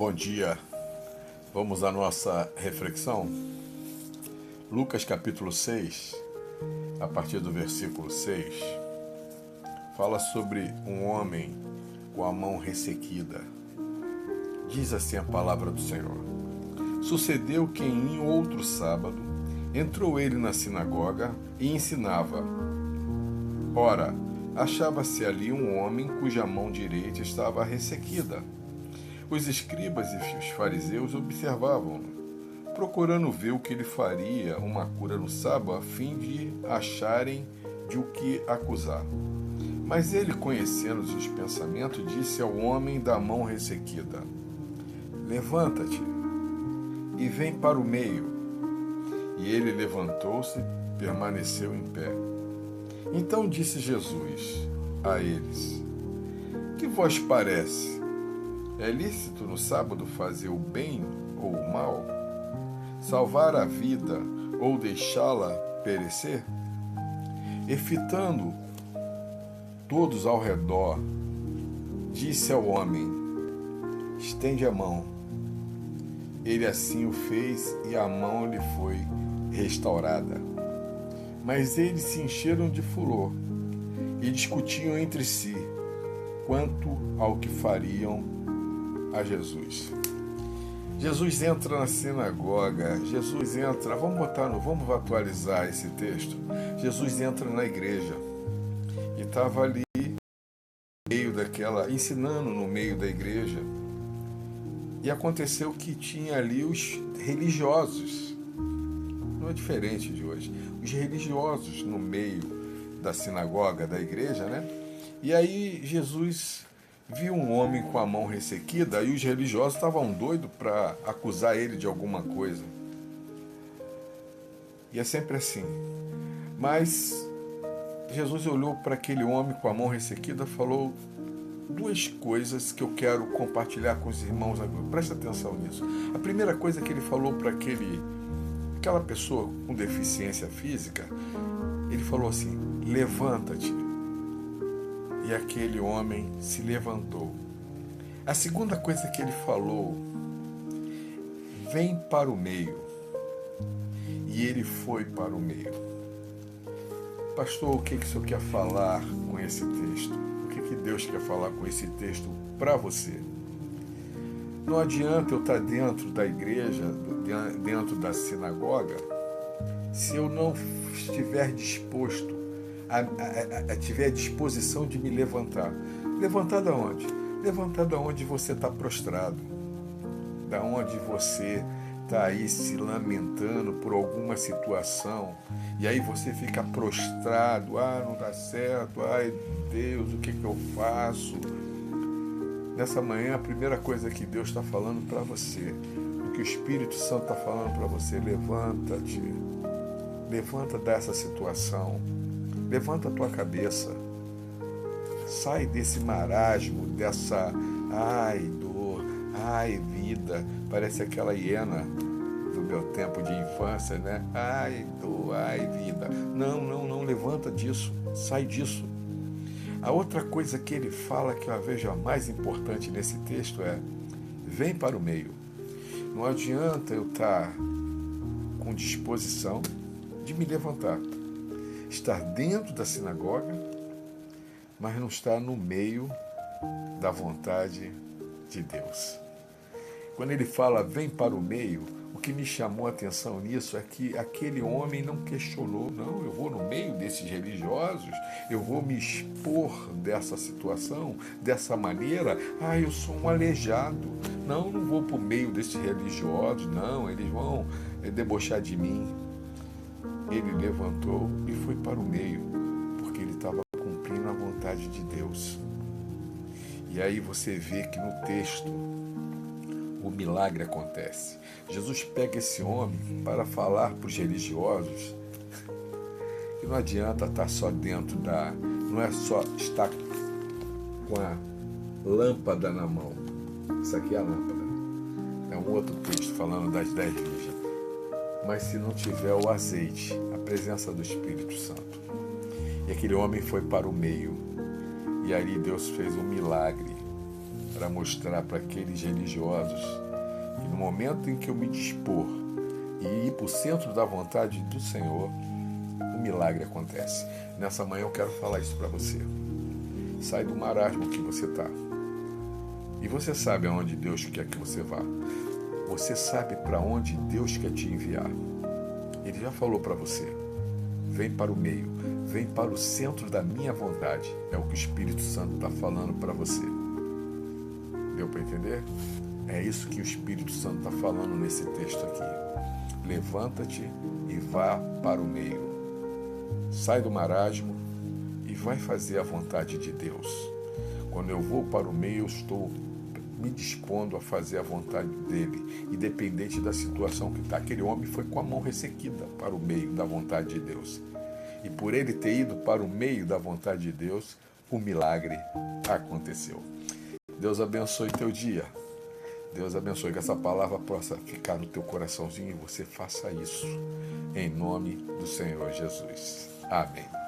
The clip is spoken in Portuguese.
Bom dia, vamos à nossa reflexão. Lucas capítulo 6, a partir do versículo 6, fala sobre um homem com a mão ressequida. Diz assim a palavra do Senhor: Sucedeu que em outro sábado entrou ele na sinagoga e ensinava. Ora, achava-se ali um homem cuja mão direita estava ressequida. Os escribas e os fariseus observavam-no, procurando ver o que ele faria uma cura no sábado, a fim de acharem de o que acusar. Mas ele, conhecendo os pensamentos, disse ao homem da mão ressequida: Levanta-te e vem para o meio. E ele levantou-se e permaneceu em pé. Então disse Jesus a eles: Que vos parece? É lícito no sábado fazer o bem ou o mal? Salvar a vida ou deixá-la perecer? E fitando todos ao redor, disse ao homem: Estende a mão. Ele assim o fez e a mão lhe foi restaurada. Mas eles se encheram de furor e discutiam entre si quanto ao que fariam a Jesus. Jesus entra na sinagoga, Jesus entra, vamos atualizar esse texto. Jesus entra na igreja e estava ali ensinando no meio da igreja. E aconteceu que tinha ali os religiosos, não é diferente de hoje, os religiosos no meio da sinagoga, da igreja, né? E aí Jesus viu um homem com a mão ressequida e os religiosos estavam doidos para acusar ele de alguma coisa. E é sempre assim. Mas Jesus olhou para aquele homem com a mão ressequida e falou duas coisas que eu quero compartilhar com os irmãos agora. Presta atenção nisso. A primeira coisa que ele falou para aquela pessoa com deficiência física, ele falou assim: levanta-te. E aquele homem se levantou. A segunda coisa que ele falou: vem para o meio. E ele foi para o meio. Pastor, o que o senhor quer falar com esse texto? O que Deus quer falar com esse texto para você? Não adianta eu estar dentro da igreja, dentro da sinagoga, se eu não estiver disposto tiver disposição de me levantar. Levantar da onde? Levantar da onde você está prostrado, da onde você está aí se lamentando por alguma situação, e aí você fica prostrado, não dá certo, ai Deus, o que eu faço? Nessa manhã, a primeira coisa que Deus está falando para você, o que o Espírito Santo está falando para você: levanta-te, levanta dessa situação. Levanta a tua cabeça, sai desse marasmo, dessa dor, vida, parece aquela hiena do meu tempo de infância, né? Dor, vida. Não, levanta disso, sai disso. A outra coisa que ele fala, que eu vejo a mais importante nesse texto, é: vem para o meio. Não adianta eu estar com disposição de me levantar, estar dentro da sinagoga, mas não estar no meio da vontade de Deus. Quando ele fala vem para o meio, o que me chamou a atenção nisso é que aquele homem não questionou: não, eu vou no meio desses religiosos, eu vou me expor dessa situação, dessa maneira, eu sou um aleijado, não vou para o meio desses religiosos, não, eles vão debochar de mim. Ele levantou e foi para o meio, porque ele estava cumprindo a vontade de Deus. E aí você vê que no texto o milagre acontece. Jesus pega esse homem para falar para os religiosos que não adianta estar só dentro não é só estar com a lâmpada na mão. Isso aqui é a lâmpada. É um outro texto falando das 10 virgens. Mas se não tiver o azeite, a presença do Espírito Santo. E aquele homem foi para o meio. E ali Deus fez um milagre para mostrar para aqueles religiosos que no momento em que eu me dispor e ir para o centro da vontade do Senhor, o milagre acontece. Nessa manhã eu quero falar isso para você. Sai do marasmo que você está. E você sabe aonde Deus quer que você vá. Você sabe para onde Deus quer te enviar. Ele já falou para você. Vem para o meio. Vem para o centro da minha vontade. É o que o Espírito Santo está falando para você. Deu para entender? É isso que o Espírito Santo está falando nesse texto aqui. Levanta-te e vá para o meio. Sai do marasmo e vai fazer a vontade de Deus. Quando eu vou para o meio, eu estou me dispondo a fazer a vontade dele, independente da situação que está. Aquele homem foi com a mão ressequida para o meio da vontade de Deus. E por ele ter ido para o meio da vontade de Deus, o milagre aconteceu. Deus abençoe teu dia. Deus abençoe que essa palavra possa ficar no teu coraçãozinho e você faça isso. Em nome do Senhor Jesus. Amém.